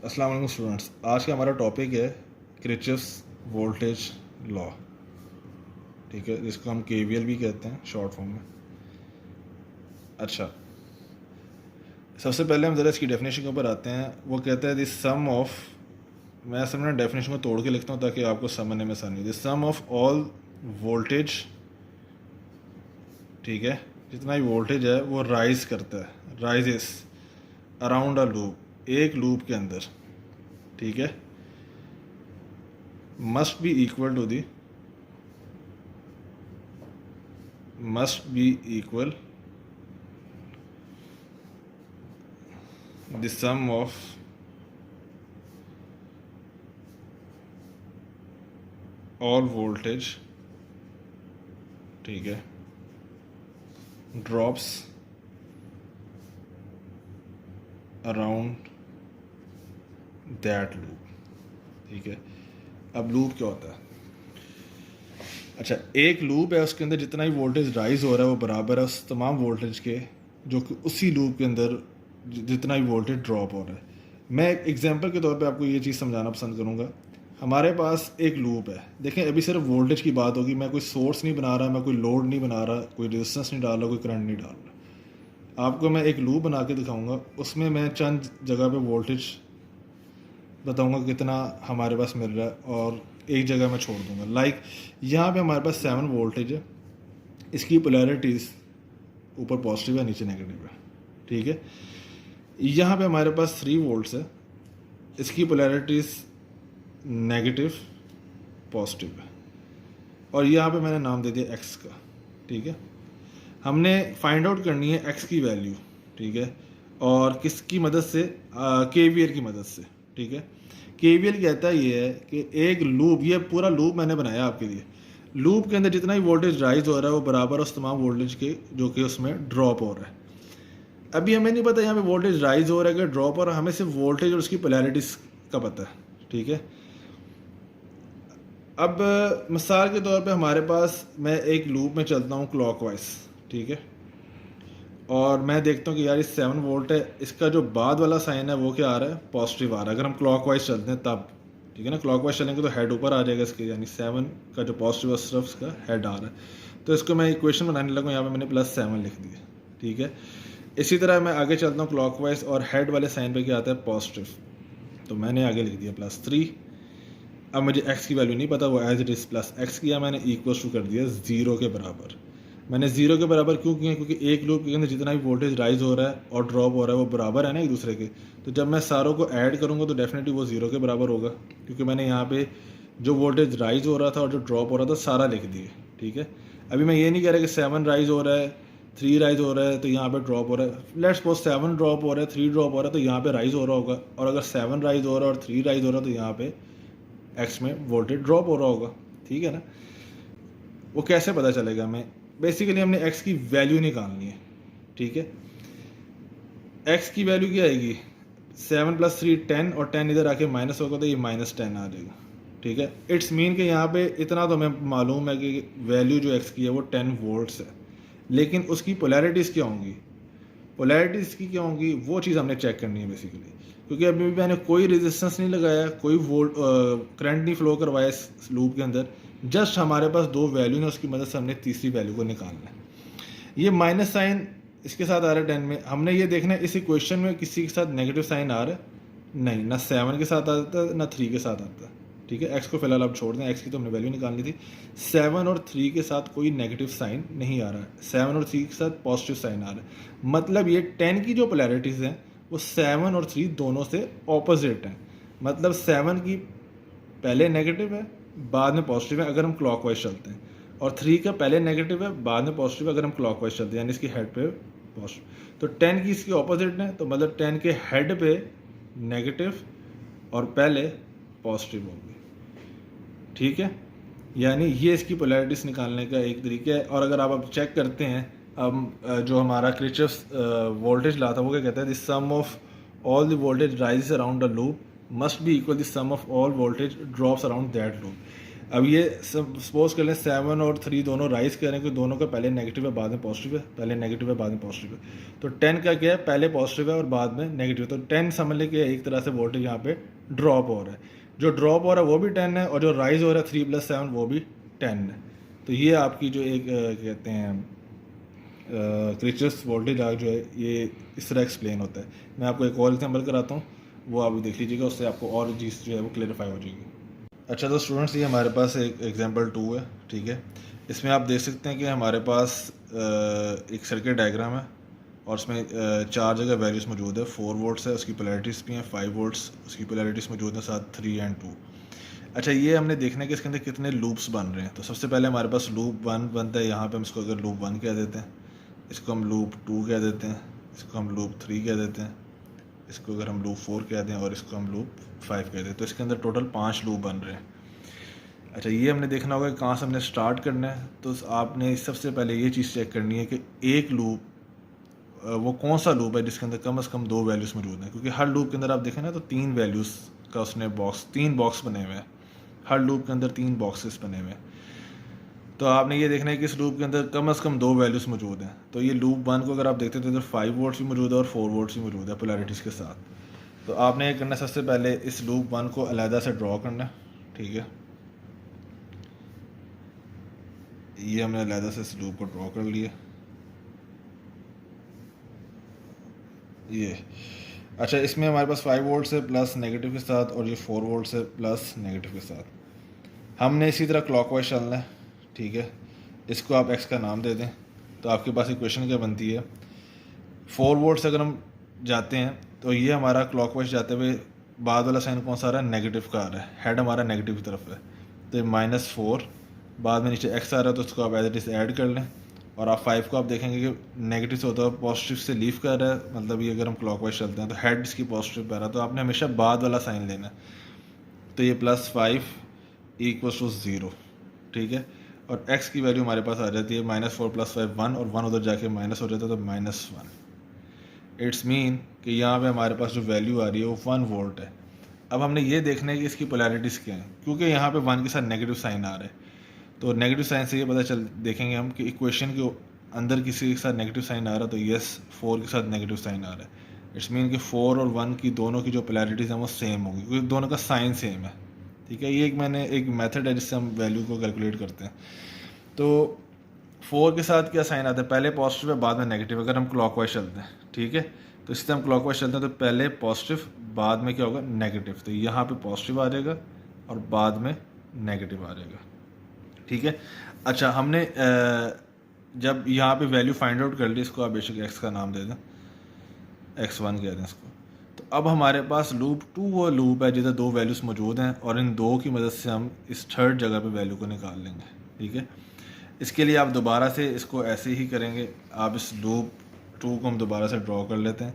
अस्सलाम वालेकुम स्टूडेंट्स। आज का हमारा टॉपिक है किरचॉफ्स वोल्टेज लॉ। ठीक है, जिसको हम केवीएल भी कहते हैं शॉर्ट फॉर्म में। अच्छा, सबसे पहले हम ज़रा इसकी डेफिनेशन के ऊपर आते हैं। वो कहता है दिस सम ऑफ, मैं असल में डेफिनेशन को तोड़ के लिखता हूँ ताकि आपको समझने में आसानी हो। This sum of all voltage, ठीक है, जितना भी वोल्टेज है वो राइज करता है, राइजेस अराउंड अ लूप, एक लूप के अंदर, ठीक है, must be equal to the, must be equal the sum of all voltage, ठीक है, drops around that loop। ठीक है, अब लूप क्या होता है? अच्छा, एक लूप है, उसके अंदर जितना भी वोल्टेज राइज हो रहा है वो बराबर है उस तमाम वोल्टेज के जो कि उसी लूप के अंदर जितना भी वोल्टेज ड्रॉप हो रहा है। मैं एक एग्जांपल के तौर पे आपको ये चीज़ समझाना पसंद करूँगा। हमारे पास एक लूप है, देखें अभी सिर्फ वोल्टेज की बात होगी, मैं कोई सोर्स नहीं बना रहा, मैं कोई लोड नहीं बना रहा, कोई रेजिस्टेंस नहीं डाल रहा, कोई करंट नहीं डाल रहा। आपको मैं एक लूप बना के दिखाऊँगा, उसमें मैं चंद जगह पर वोल्टेज बताऊँगा कितना हमारे पास मिल रहा है और एक जगह मैं छोड़ दूंगा। लाइक यहाँ पे हमारे पास 7 वोल्टेज है, इसकी पोलैरिटीज़ ऊपर पॉजिटिव है, नीचे नेगेटिव है, ठीक है। यहाँ पे हमारे पास 3 वोल्ट्स है, इसकी पोलैरिटीज़ नेगेटिव पॉजिटिव है, और यहाँ पे मैंने नाम दे दिया एक्स का, ठीक है। हमने फाइंड आउट करनी है एक्स की वैल्यू, ठीक है, और किसकी मदद से? केवीएल की मदद से, ठीक है। केवीएल कहता है ये है कि एक लूप, ये पूरा लूप मैंने बनाया आपके लिए, लूप के अंदर जितना भी वोल्टेज राइज हो रहा है वो बराबर उस तमाम वोल्टेज के जो कि उसमें ड्रॉप हो रहा है। अभी हमें नहीं पता यहाँ पे वोल्टेज राइज हो रहा है कि ड्रॉप हो रहा है, हमें सिर्फ वोल्टेज और उसकी पोलैरिटीज का पता है, ठीक है। अब मिसाल के तौर पे हमारे पास, मैं एक लूप में चलता हूँ क्लॉकवाइज, ठीक है, और मैं देखता हूँ कि यार ये 7 वोल्ट है, इसका जो बाद वाला साइन है वो क्या आ रहा है? पॉजिटिव आ रहा है। अगर हम क्लॉकवाइज चलते हैं तब, ठीक है ना, क्लॉकवाइज चलेंगे तो हेड ऊपर आ जाएगा इसके, यानी 7 का जो पॉजिटिव सिर्फ उसका हेड आ रहा है। तो इसको मैं इक्वेशन बनाने लगा, यहाँ पे मैंने +7 लिख दिया, ठीक है। इसी तरह मैं आगे चलता हूँ क्लॉकवाइज और हेड वाले साइन पे क्या आता है? पॉजिटिव, तो मैंने आगे लिख दिया +3। अब मुझे एक्स की वैल्यू नहीं पता, वो एज इट इज़ +x किया मैंने, इक्वल टू कर दिया 0 के बराबर। मैंने 0 के बराबर क्यों किया? क्योंकि एक लूप के अंदर जितना भी वोल्टेज राइज हो रहा है और ड्रॉप हो रहा है वो बराबर है ना एक दूसरे के, तो जब मैं सारों को ऐड करूँगा तो डेफिनेटली वो 0 के बराबर होगा, क्योंकि मैंने यहाँ पे जो वोल्टेज राइज हो रहा था और जो ड्रॉप हो रहा था सारा लिख दिए, ठीक है। अभी मैं ये नहीं कह रहा कि 7 राइज हो रहा है, 3 राइज हो रहा है तो यहाँ पे ड्रॉप हो रहा है। लेट्स सपोज 7 ड्रॉप हो रहा है, 3 ड्रॉप हो रहा है, तो यहाँ पे राइज हो रहा होगा, और अगर 7 राइज हो रहा है और 3 राइज हो रहा है तो यहाँ पे एक्स में वोल्टेज ड्रॉप हो रहा होगा, ठीक है ना। वो कैसे पता चलेगा हमें? बेसिकली हमने एक्स की वैल्यू निकालनी है, ठीक है। एक्स की वैल्यू क्या आएगी? 7 + 3 10, और 10 इधर आके माइनस होगा तो ये -10 आ जाएगा, ठीक है। इट्स मीन कि यहाँ पे इतना तो हमें मालूम है कि वैल्यू जो एक्स की है वो 10 वोल्ट्स है, लेकिन उसकी पोलैरिटीज़ क्या होंगी? पोलैरिटीज़ की क्या होंगी वो चीज़ हमने चेक करनी है बेसिकली, क्योंकि अभी भी मैंने कोई रेजिस्टेंस नहीं लगाया, कोई वोल्ट करंट नहीं फ्लो करवाया इस लूप के अंदर, जस्ट हमारे पास 2 वैल्यू ने, उसकी मदद से हमने तीसरी वैल्यू को निकालना है। ये माइनस साइन इसके साथ आ रहा है 10 में, हमने ये देखना है इस इक्वेशन में किसी के साथ नेगेटिव साइन आ रहा है? नहीं, ना 7 के साथ आता है ना 3 के साथ आता है, ठीक है। एक्स को फिलहाल आप छोड़ दें, एक्स की तो हमने वैल्यू निकालनी थी। 7 और 3 के साथ कोई नेगेटिव साइन नहीं आ रहा है, 7 और 3 के साथ पॉजिटिव साइन आ रहा है। मतलब ये 10 की जो पोलैरिटीज़ हैं वो 7 और 3 दोनों से ऑपोजिट हैं। मतलब 7 की पहले नेगेटिव है बाद में पॉजिटिव है अगर हम क्लॉकवाइज चलते हैं, और 3 का पहले नेगेटिव है बाद में पॉजिटिव है अगर हम क्लॉकवाइज चलते हैं, यानी इसकी हेड पे पॉजिटिव। तो 10 की इसकी ऑपोजिट है, तो मतलब 10 के हेड पे नेगेटिव और पहले पॉजिटिव होगी, ठीक है। यानी ये इसकी पोलैरिटीज़ निकालने का एक तरीका है। और अगर आप अब चेक करते हैं, अब जो हमारा किरचॉफ्स वोल्टेज लॉ था वो क्या कहता है? The sum of all the voltage rises around a loop must be equal the sum of all voltage drops around that loop. अब ये सपोज कर लें 7 और 3 दोनों राइज कर रहे हैं कि दोनों का पहले नेगेटिव है बाद में पॉजिटिव है, पहले नेगेटिव है बाद में पॉजिटिव है। तो 10 का क्या है, पहले पॉजिटिव है और बाद में नेगेटिव। तो 10 समझ लें कि एक तरह से वोल्टेज यहाँ पे ड्रॉप हो रहा है, जो ड्रॉप हो रहा है वो भी 10 है, और जो राइज हो रहा है 3 + 7 वो भी 10 है। तो ये आपकी जो एक कहते हैं क्रिचर्स वोल्टेज जो है ये इस तरह एक्सप्लेन होता है। मैं आपको एक और एग्जाम्पल कराता हूँ, वो आप देख लीजिएगा, उससे आपको और चीज़ जो है वो क्लेरिफाई हो जाएगी। अच्छा तो स्टूडेंट्स, ये हमारे पास एक एग्जांपल 2 है, ठीक है। इसमें आप देख सकते हैं कि हमारे पास एक सर्किट डायग्राम है और उसमें 4 जगह वैल्यूज़ मौजूद है। 4 वोल्ट्स है, उसकी पोलैरिटीज़ भी हैं, 5 वोल्ट्स उसकी पोलैरिटीज़ मौजूद हैं, साथ 3 और 2। अच्छा, ये हमने देखना है कि इसके अंदर कितने लूप्स बन रहे हैं। तो सबसे पहले हमारे पास लूप 1 बनता है, यहाँ पर हम इसको अगर लूप 1 कह देते हैं, इसको हम लूप 2 कह देते हैं, इसको हम लूप 3 कह देते हैं, इसको अगर हम लूप 4 कह दें और इसको हम लूप 5 कह दें, तो इसके अंदर टोटल 5 लूप बन रहे हैं। अच्छा, ये हमने देखना होगा कि कहाँ से हमने स्टार्ट करना है। तो आपने सबसे पहले ये चीज़ चेक करनी है कि एक लूप वो कौन सा लूप है जिसके अंदर कम से कम 2 वैल्यूज़ मौजूद हैं, क्योंकि हर लूप के अंदर आप देखें ना तो 3 वैल्यूज़ का उसने 3 बॉक्स बने हुए हैं। हर लूप के अंदर 3 बॉक्सेस बने हुए हैं। तो आपने ये देखना है कि इस लूप के अंदर कम से कम 2 वैल्यूज़ मौजूद हैं। तो ये लूप 1 को अगर आप देखते हैं तो इधर 5 वोल्ट्स भी मौजूद है और 4 वोल्ट्स भी मौजूद है पोलैरिटीज़ के साथ। तो आपने ये करना है, सबसे पहले इस लूप 1 को अलहदा से ड्रॉ करना है, ठीक है। ये हमने अलहदा से इस लूप को ड्रॉ कर लिया। ये अच्छा, इसमें हमारे पास 5 वोल्ट से प्लस नेगेटिव के साथ, और ये 4 वोल्ट से प्लस नेगेटिव के साथ। हमने इसी तरह क्लॉकवाइज चलना है, ठीक है। इसको आप एक्स का नाम दे दें। तो आपके पास इक्वेशन क्या बनती है, 4 वोल्ट से अगर हम जाते हैं तो ये हमारा क्लॉकवाइज जाते हुए बाद वाला साइन कौन सा आ रहा है, नेगेटिव का आ रहा है, हेड हमारा नेगेटिव की तरफ है। तो -4 बाद में नीचे एक्स आ रहा है, तो उसको आप एज इट इज़ ऐड कर लें। और आप 5 को आप देखेंगे कि नेगेटिव से होता है पॉजिटिव से लीव कर रहा है, मतलब ये अगर हम क्लॉकवाइज चलते हैं तो हेड इसकी पॉजिटिव पे आ रहा है, तो आपने हमेशा बाद वाला साइन लेना है। तो ये +5 = 0, ठीक है। और x की वैल्यू हमारे पास आ जाती है -4 + 5 1, और 1 उधर जाके माइनस हो जाता है, तो -1। इट्स मीन कि यहाँ पे हमारे पास जो वैल्यू आ रही है वो 1 वोल्ट है। अब हमने ये देखना है कि इसकी पोलैरिटीज़ क्या है, क्योंकि यहाँ पे 1 के साथ नेगेटिव साइन आ रहा है। तो नेगेटिव साइन से ये पता देखेंगे हम कि इक्वेशन के अंदर किसी के साथ नेगेटिव साइन आ रहा है, तो यस 4 के साथ नेगेटिव साइन आ रहा है। इट्स मीन कि 4 और 1 की दोनों की जो पोलैरिटीज़ हैं वो सेम होगी, क्योंकि दोनों का साइन सेम है, ठीक है। ये एक मेथड है जिससे हम वैल्यू को कैलकुलेट करते हैं। तो 4 के साथ क्या साइन आता है, पहले पॉजिटिव है बाद में नेगेटिव, अगर हम क्लॉकवाइज चलते हैं, ठीक है। तो इससे हम क्लॉकवाइज चलते हैं तो पहले पॉजिटिव बाद में क्या होगा, नेगेटिव। तो यहाँ पे पॉजिटिव आ जाएगा और बाद में नेगेटिव आ जाएगा, ठीक है। अच्छा, हमने जब यहाँ पे वैल्यू फाइंड आउट कर ली, इसको आप बेशक एक्स का नाम दे दें, x1 कह दें इसको। तो अब हमारे पास लूप 2 वो लूप है जिधर 2 वैल्यूज़ मौजूद हैं, और इन 2 की मदद से हम इस थर्ड जगह पे वैल्यू को निकाल लेंगे, ठीक है। इसके लिए आप दोबारा से इसको ऐसे ही करेंगे। आप इस लूप 2 को हम दोबारा से ड्रॉ कर लेते हैं।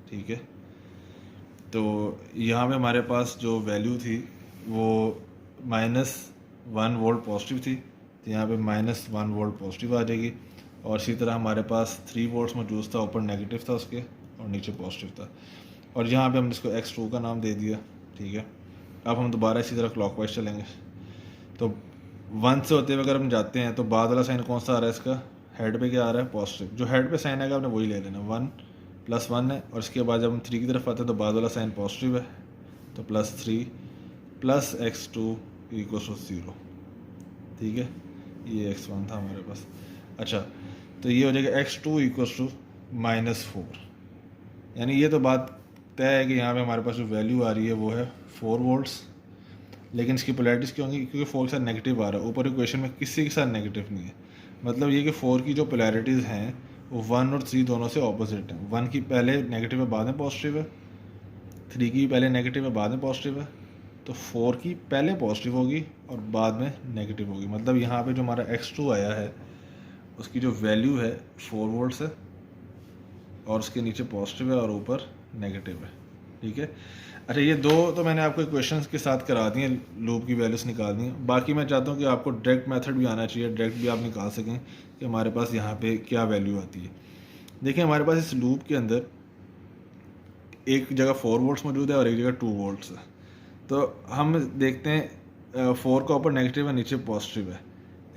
ठीक है, तो यहाँ पे हमारे पास जो वैल्यू थी वो -1 वोल्ट पॉजिटिव थी, तो यहाँ पे -1 वोल्ट पॉजिटिव आ जाएगी। और इसी तरह हमारे पास 3 वोल्ट्स मौजूद था, ऊपर नेगेटिव था उसके और नीचे पॉजिटिव था। और यहाँ पे हमने इसको x2 का नाम दे दिया, ठीक है। अब हम दोबारा इसी तरह क्लॉकवाइज चलेंगे। तो 1 से होते हुए अगर हम जाते हैं तो बाद वाला साइन कौन सा आ रहा है, इसका हेड पे क्या आ रहा है, पॉजिटिव। जो हेड पे साइन आएगा आपने वही ले लेना, 1 + 1 है। और इसके बाद जब हम 3 की तरफ आते हैं तो बाद वाला साइन पॉजिटिव है, तो +3 + x2 = 0, ठीक है। ये x1 था हमारे पास। अच्छा, तो ये हो जाएगा x2 = -4। यानी ये तो बात तय है कि यहाँ पे हमारे पास जो वैल्यू आ रही है वो है 4 वोल्ट्स, लेकिन इसकी पोलैरिटीज़ क्यों होंगी, क्योंकि 4 के साथ नेगेटिव आ रहा है। ऊपर इक्वेशन में किसी के साथ नेगेटिव नहीं है, मतलब ये कि 4 की जो पोलैरिटीज़ हैं वो 1 और 3 दोनों से ऑपोजिट हैं। 1 की पहले नेगेटिव है बाद में पॉजिटिव है, 3 की पहले नेगेटिव है बाद में पॉजिटिव है, तो 4 की पहले पॉजिटिव होगी और बाद में नेगेटिव होगी। मतलब यहाँ पे जो हमारा x2 आया है उसकी जो वैल्यू है 4 वोल्ट्स है, और उसके नीचे पॉजिटिव है और ऊपर नेगेटिव है, ठीक है। अच्छा, ये 2 तो मैंने आपको इक्वेशंस के साथ करा दी हैं, लूप की वैल्यूज़ निकाल दी हैं। बाकी मैं चाहता हूँ कि आपको डायरेक्ट मेथड भी आना चाहिए, डायरेक्ट भी आप निकाल सकें कि हमारे पास यहाँ पे क्या वैल्यू आती है। देखिए हमारे पास इस लूप के अंदर एक जगह 4 वोल्ट्स मौजूद है और एक जगह 2 वोल्ट्स है। तो हम देखते हैं 4 का ऊपर नेगेटिव है, नीचे पॉजिटिव है।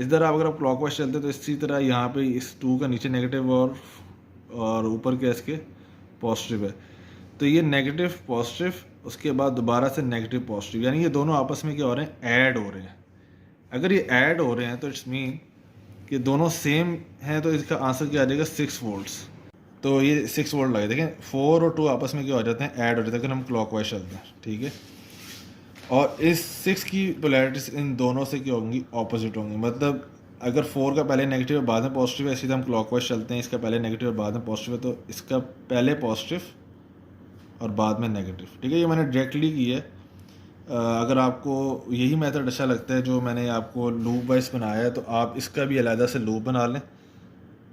इस तरह अगर आप क्लॉकवाइज चलते हैं तो इसी तरह यहाँ पे इस 2 का नीचे नेगेटिव और ऊपर के इसके पॉजिटिव है। तो ये नेगेटिव पॉजिटिव, उसके बाद दोबारा से नेगेटिव पॉजिटिव, यानी ये दोनों आपस में क्या हो रहे हैं, ऐड हो रहे हैं। अगर ये ऐड हो रहे हैं तो इट्स मीन कि दोनों सेम हैं, तो इसका आंसर क्या आ जाएगा, 6 वोल्ट्स। तो ये 6 वोल्ट लगे। देखें 4 और 2 आपस में क्या हो जाते हैं, ऐड हो जाते हैं अगर हम क्लॉकवाइज चलते हैं, ठीक है। और इस 6 की पोलैरिटीज इन दोनों से क्या होंगी, ऑपोजिट होंगी। मतलब अगर 4 का पहले नेगेटिव है बाद में पॉजिटिव है, सीधा हम क्लॉकवाइज चलते हैं, इसका पहले नेगेटिव है बाद में पॉजिटिव है, तो इसका पहले पॉजिटिव और बाद में नेगेटिव, ठीक है। ये मैंने डायरेक्टली की है। अगर आपको यही मेथड अच्छा लगता है जो मैंने आपको लूप वाइज बनाया है, तो आप इसका भी अलहदा से लूप बना लें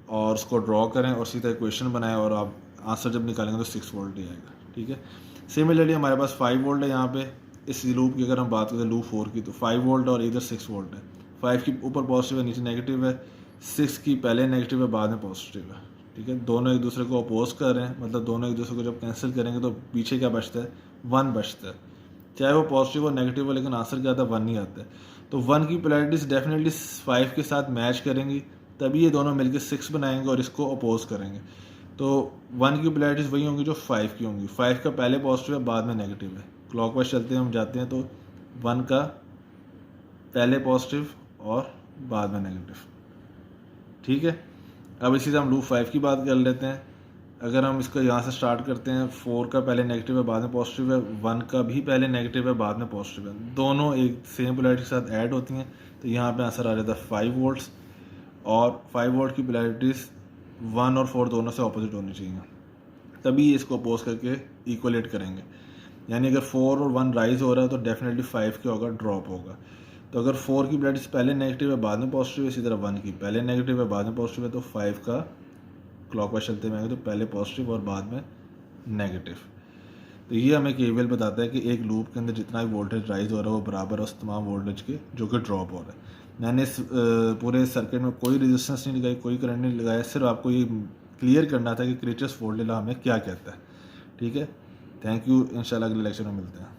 और उसको ड्रॉ करें और सीधा इक्वेशन बनाएं, और आप आंसर जब निकालेंगे तो 6 वोल्ट ही आएगा, ठीक है। सिमिलरली हमारे पास 5 वोल्ट है यहाँ पे। इस लूप की अगर हम बात करें लूप 4 की, तो 5 वोल्ट और इधर 6 वोल्ट है। 5 की ऊपर पॉजिटिव है, नीचे नेगेटिव है। 6 की पहले नेगेटिव है बाद में पॉजिटिव है, ठीक है। दोनों एक दूसरे को अपोज कर रहे हैं, मतलब दोनों एक दूसरे को जब कैंसिल करेंगे तो पीछे क्या बचता है, 1 बचता है। चाहे वो पॉजिटिव और नेगेटिव हो, लेकिन आंसर क्या आता है, 1 ही आता है। तो 1 की पोलैरिटीज डेफिनेटली 5 के साथ मैच करेंगी, तभी ये दोनों मिलकर 6 बनाएंगे और इसको अपोज करेंगे। तो 1 की पोलैरिटीज वही होंगी जो 5 की होंगी। 5 का पहले पॉजिटिव है बाद में नेगेटिव है। क्लॉकवाइज चलते हैं हम जाते हैं, तो 1 का पहले पॉजिटिव और बाद में नेगेटिव, ठीक है। अब इसी से हम लूप 5 की बात कर लेते हैं। अगर हम इसको यहाँ से स्टार्ट करते हैं, 4 का पहले नेगेटिव है बाद में पॉजिटिव है, 1 का भी पहले नेगेटिव है बाद में पॉजिटिव है, दोनों एक सेम पोलैरिटी के साथ ऐड होती हैं, तो यहाँ पे आंसर आ जाता है 5 वोल्ट्स। और 5 वोल्ट की पोलैरिटीज़ 1 और 4 दोनों से ऑपोजिट होनी चाहिए, तभी इसको अपोज करके इक्वलेट करेंगे। यानी अगर 4 और 1 राइज हो रहा है तो डेफिनेटली 5 क्या होगा, ड्रॉप होगा। तो अगर 4 की पोलैरिटीज पहले नेगेटिव है बाद में पॉजिटिव है, इसी तरह 1 की पहले नेगेटिव है बाद में पॉजिटिव है, तो 5 का क्लॉकवाइज चलते में आएंगे तो पहले पॉजिटिव और बाद में नेगेटिव। तो ये हमें केवीएल बताता है कि एक लूप के अंदर जितना भी वोल्टेज राइज हो रहा है वो बराबर है उस तमाम वोल्टेज के जो कि ड्रॉप हो रहा है। मैंने इस पूरे सर्किट में कोई रेजिस्टेंस नहीं लगाई, कोई करंट नहीं लगाया, सिर्फ आपको ये क्लियर करना था कि किरचॉफ्स वोल्टेज लॉ हमें क्या कहता है, ठीक है। थैंक यू, इंशाल्लाह अगले लेक्चर में मिलते हैं।